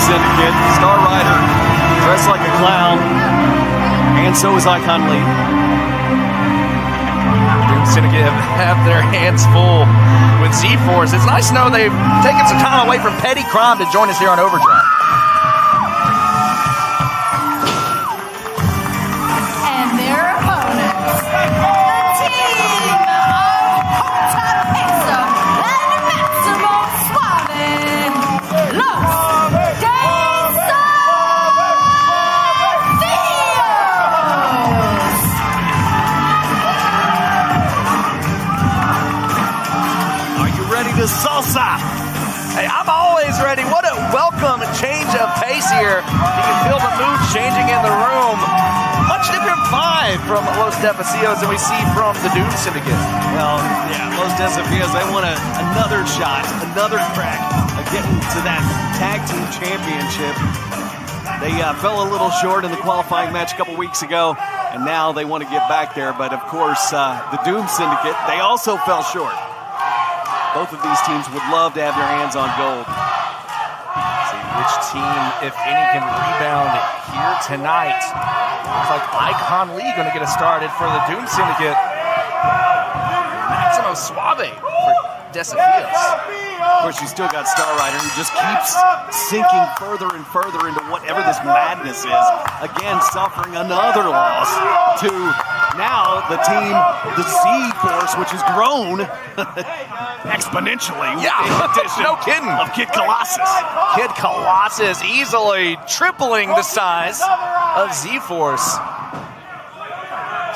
Syndicate. Star Rider dressed like a clown, and so is Icon Lee. Doom Syndicate have their hands full with Z-Force. It's nice to know they've taken some time away from petty crime to join us here on Overdrive. And their opponents, the team of Peso and Maximo Suave, Los Desafios. Are you ready to salsa? Hey, I'm always ready. What a welcome change of pace here. You can feel the mood changing in the room. Much different vibe from Los Desafios than we see from the Doom Syndicate. Well, yeah, Los Desafios, they want another shot, another crack of getting to that tag team championship. They fell a little short in the qualifying match a couple weeks ago, and now they want to get back there. But, of course, the Doom Syndicate, they also fell short. Both of these teams would love to have their hands on gold. See which team, if any, can rebound here tonight. Looks like Icon Lee going to get us started for the Doom Syndicate. Maximo Suave for Desafios. Of course, you still got Star Rider, who just keeps sinking further and further into whatever this madness is. Again, suffering another loss to now the team, the Z-Force, which has grown exponentially. Yeah, with the addition no kidding. of Kid Colossus. Kid Colossus easily tripling the size of Z-Force.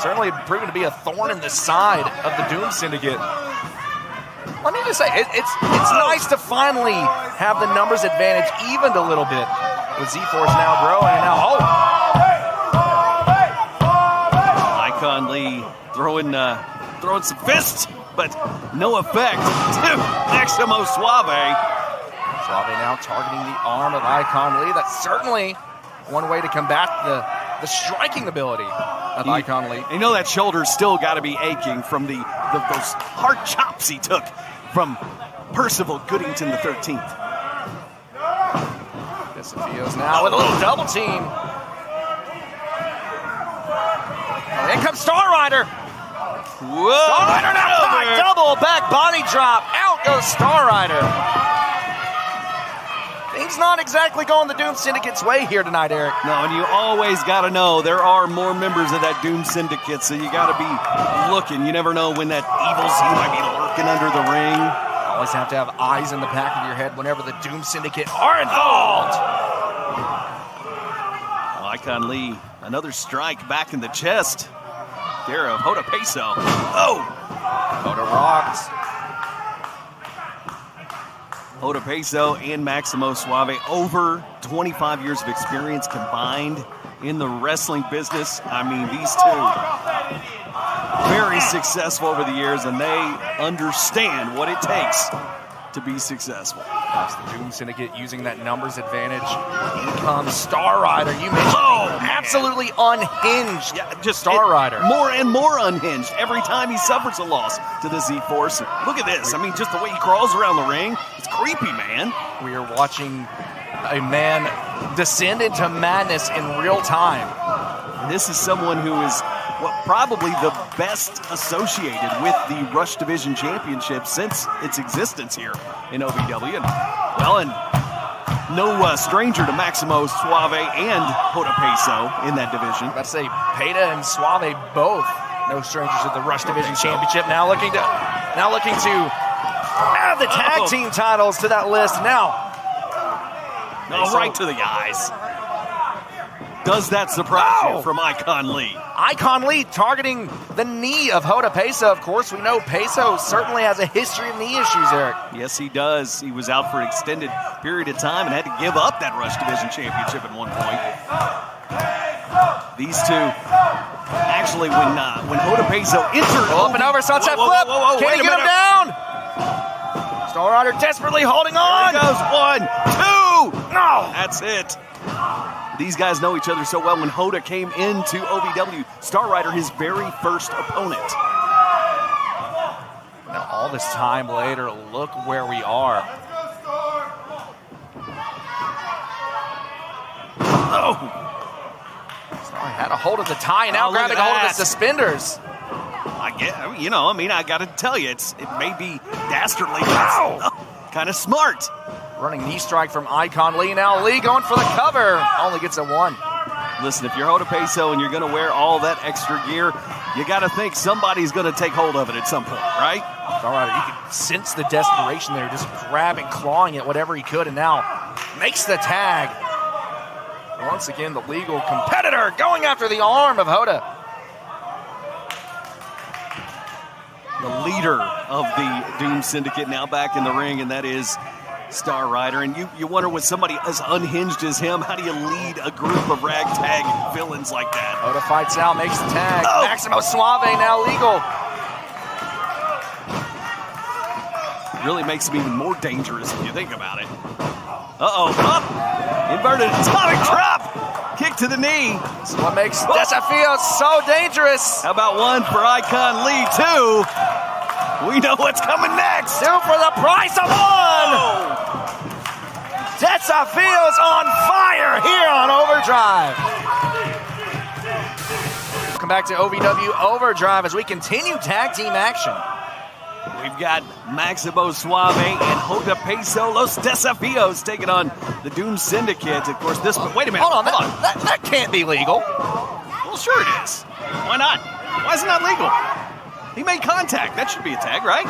Certainly proven to be a thorn in the side of the Doom Syndicate. Let me just say, it's nice to finally have the numbers advantage evened a little bit with Z-Force now growing and now, Icon Lee throwing some fists, but no effect to Maximo Suave. Suave now targeting the arm of Icon Lee. That's certainly one way to combat the striking ability of Icon Lee. You know that shoulder's still got to be aching from those hard chops he took from Percival Goodington the 13th. Desafios now with a little double team. Oh, in comes Star Rider. Whoa! Star Rider now back, double back body drop. Out goes Star Rider. Things not exactly going the Doom Syndicate's way here tonight, Eric. No, and you always got to know there are more members of that Doom Syndicate, so you got to be looking. You never know when that evil Z might be lurking under the ring. Always have to have eyes in the back of your head whenever the Doom Syndicate are involved. Icon Lee, another strike back in the chest. Care of Hoda Peso. Oh! Hoda rocks. Hoda Peso and Maximo Suave, over 25 years of experience combined in the wrestling business. I mean, these two, very successful over the years, and they understand what it takes to be successful. That's the Doom Syndicate using that numbers advantage. In comes Star Rider. You mentioned absolutely unhinged. Yeah, just Star Rider. More and more unhinged every time he suffers a loss to the Z-Force. Look at this. I mean, just the way he crawls around the ring. It's creepy, man. We are watching a man descend into madness in real time. And this is someone who is probably the best associated with the Rush Division Championship since its existence here in OVW. And no stranger to Maximo Suave and Hoda Peso in that division. About to say, Peta and Suave both no strangers to the Rush Division Championship. Now looking to add the tag team titles to that list. Now, right to the eyes. Does that surprise you from Icon Lee? Icon Lee targeting the knee of Hoda Peso. Of course, we know Peso certainly has a history of knee issues, Eric. Yes, he does. He was out for an extended period of time and had to give up that Rush Division Championship at one point. These two, actually, when Hoda Peso entered... Up and over, sunset flip. Can he get him down? Star Rider desperately holding on. There he goes. 1, 2. No, that's it. These guys know each other so well. When Hoda came into OVW, Star Rider, his very first opponent. Now, all this time later, look where we are. Oh! Sorry, had a hold of the tie, and now grabbing a hold of the suspenders. I got to tell you, it may be dastardly, but kind of smart. Running knee strike from Icon Lee. Now Lee going for the cover. Only gets a 1. Listen, if you're Hoda Peso and you're going to wear all that extra gear, you got to think somebody's going to take hold of it at some point, right? All right, you can sense the desperation there, just grabbing, clawing at whatever he could, and now makes the tag. Once again, the legal competitor going after the arm of Hoda. The leader of the Doom Syndicate now back in the ring, and that is Star Rider. And you wonder, with somebody as unhinged as him, how do you lead a group of ragtag villains like that? Hoda fights out, makes the tag. Maximo Suave now legal. Really makes him even more dangerous if you think about it. Inverted atomic drop. Kick to the knee. This is what makes Desafios so dangerous. How about one for Icon Lee, too? We know what's coming next. 2 for the price of 1. Desafios on fire here on Overdrive. Welcome back to OVW Overdrive as we continue tag team action. We've got Maximo Suave and Hoda Peso Los Desafios taking on the Doom Syndicate. Of course, this... Wait a minute. Hold on. That can't be legal. Well, sure it is. Why not? Why is it not legal? He made contact. That should be a tag, right?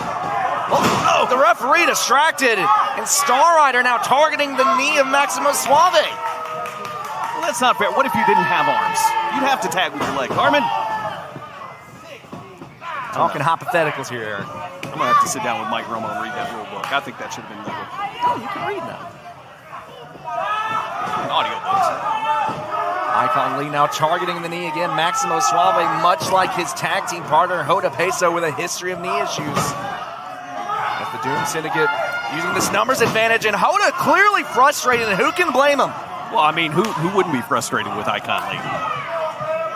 The referee distracted. And Star Rider now targeting the knee of Maximo Suave. Well, that's not fair. What if you didn't have arms? You'd have to tag with your leg. Carmen? Talking hypotheticals here, Eric. I'm going to have to sit down with Mike Romo and read that rule book. I think that should have been legal. Oh, you can read now. Audio books. Icon Lee now targeting the knee again. Maximo Suave, much like his tag team partner, Hoda Peso, with a history of knee issues. As the Doom Syndicate using this numbers advantage, and Hoda clearly frustrated, and who can blame him? Well, I mean, who wouldn't be frustrated with Icon Lee?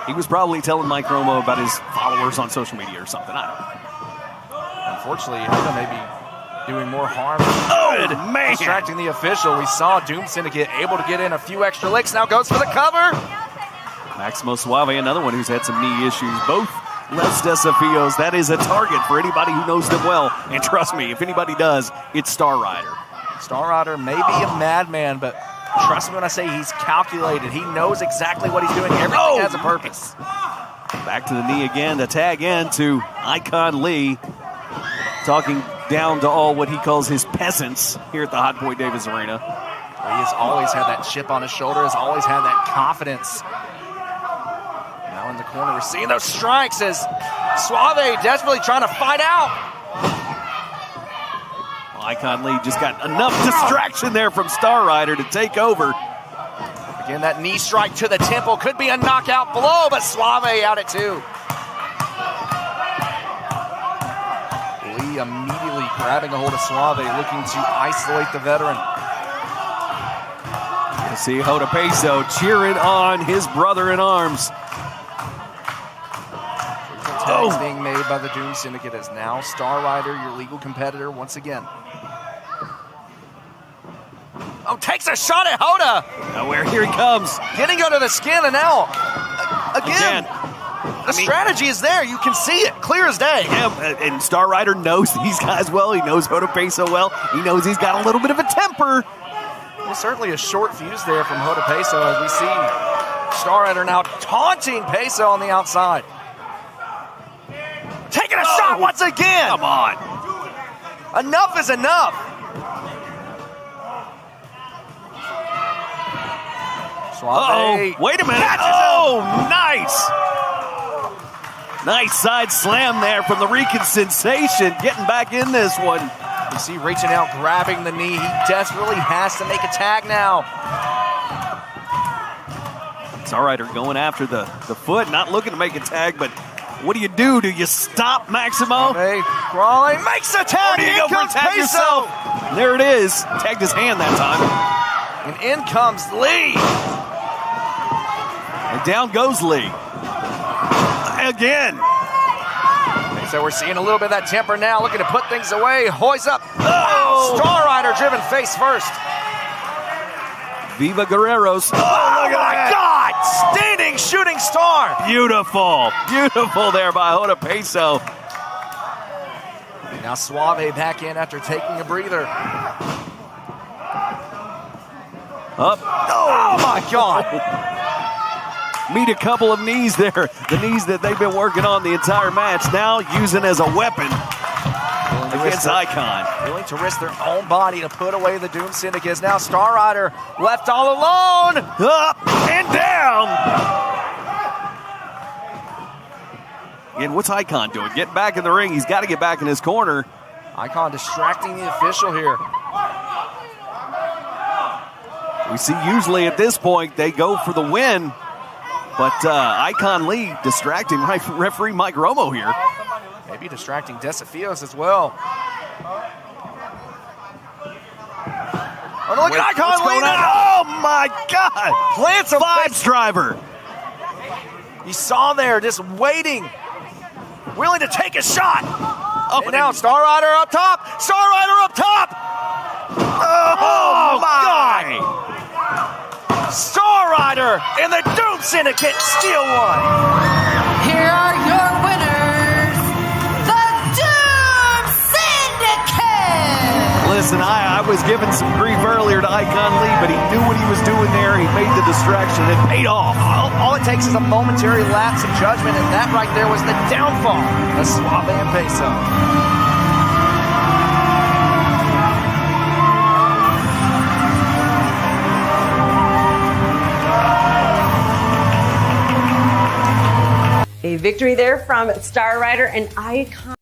He was probably telling Mike Romo about his followers on social media or something. I don't know. Unfortunately, Hoda may be doing more harm than man. Distracting the official. We saw Doom Syndicate able to get in a few extra licks. Now goes for the cover. Maximo Suave, another one who's had some knee issues. Both Los Desafios. That is a target for anybody who knows them well. And trust me, if anybody does, it's Star Rider. Star Rider may be a madman, but trust me when I say he's calculated. He knows exactly what he's doing. Everything has a purpose. Back to the knee again. The tag in to Icon Lee. Talking down to all what he calls his peasants here at the Hot Boy Davis Arena. He has always had that chip on his shoulder, has always had that confidence. Now in the corner, we're seeing those strikes as Suave desperately trying to fight out. Well, Icon Lee just got enough distraction there from Star Rider to take over. Again, that knee strike to the temple could be a knockout blow, but Suave out at 2. Immediately grabbing a hold of Suave, looking to isolate the veteran. You see Hoda Peso cheering on his brother in arms. Tags being made by the Doom Syndicate as now Star Rider, your legal competitor, once again. Takes a shot at Hoda. Nowhere, here he comes. Getting under the skin, and now, again. The strategy is there. You can see it, clear as day. Yeah, and Star Rider knows these guys well. He knows Hoda Peso well. He knows he's got a little bit of a temper. Well, certainly a short fuse there from Hoda Peso as we see Star Rider now taunting Peso on the outside. Taking a shot once again. Come on. Enough is enough. Suave. Wait a minute. Nice. Nice side slam there from the Rican Sensation, getting back in this one. You see reaching out, grabbing the knee. He desperately has to make a tag now. Star Rider going after the foot, not looking to make a tag, but what do? Do you stop Maximo? Crawling, makes a tag. Or do you go for a tag yourself? There it is. Tagged his hand that time. And in comes Lee. And down goes Lee. Again. So we're seeing a little bit of that temper now, looking to put things away. Hoist up. Star Rider driven face first. Viva Guerreros. at my that. God! Standing shooting star. Beautiful. Beautiful there by OVW Peso. Now Suave back in after taking a breather. Up. Oh my God! Meet a couple of knees there. The knees that they've been working on the entire match, now using as a weapon against Icon. Willing to risk their own body to put away the Doom Syndicates. Now Star Rider left all alone. Up and down. And what's Icon doing? Getting back in the ring. He's got to get back in his corner. Icon distracting the official here. We see usually at this point they go for the win, but Icon Lee distracting referee Mike Romo here. Maybe distracting Desafios as well. Oh, look at Icon Lee now! Oh my God! Plants a Vibes driver. He saw there, just waiting, willing to take a shot. Oh, And now Star Rider up top. Star Rider up top. Oh my! God! Star Rider and the Doom Syndicate steal one. Here are your winners, the Doom Syndicate! Listen, I was giving some grief earlier to Icon Lee, but he knew what he was doing there. He made the distraction. It paid off. All it takes is a momentary lapse of judgment, and that right there was the downfall of Suave and Peso. A victory there from Star Rider and Icon.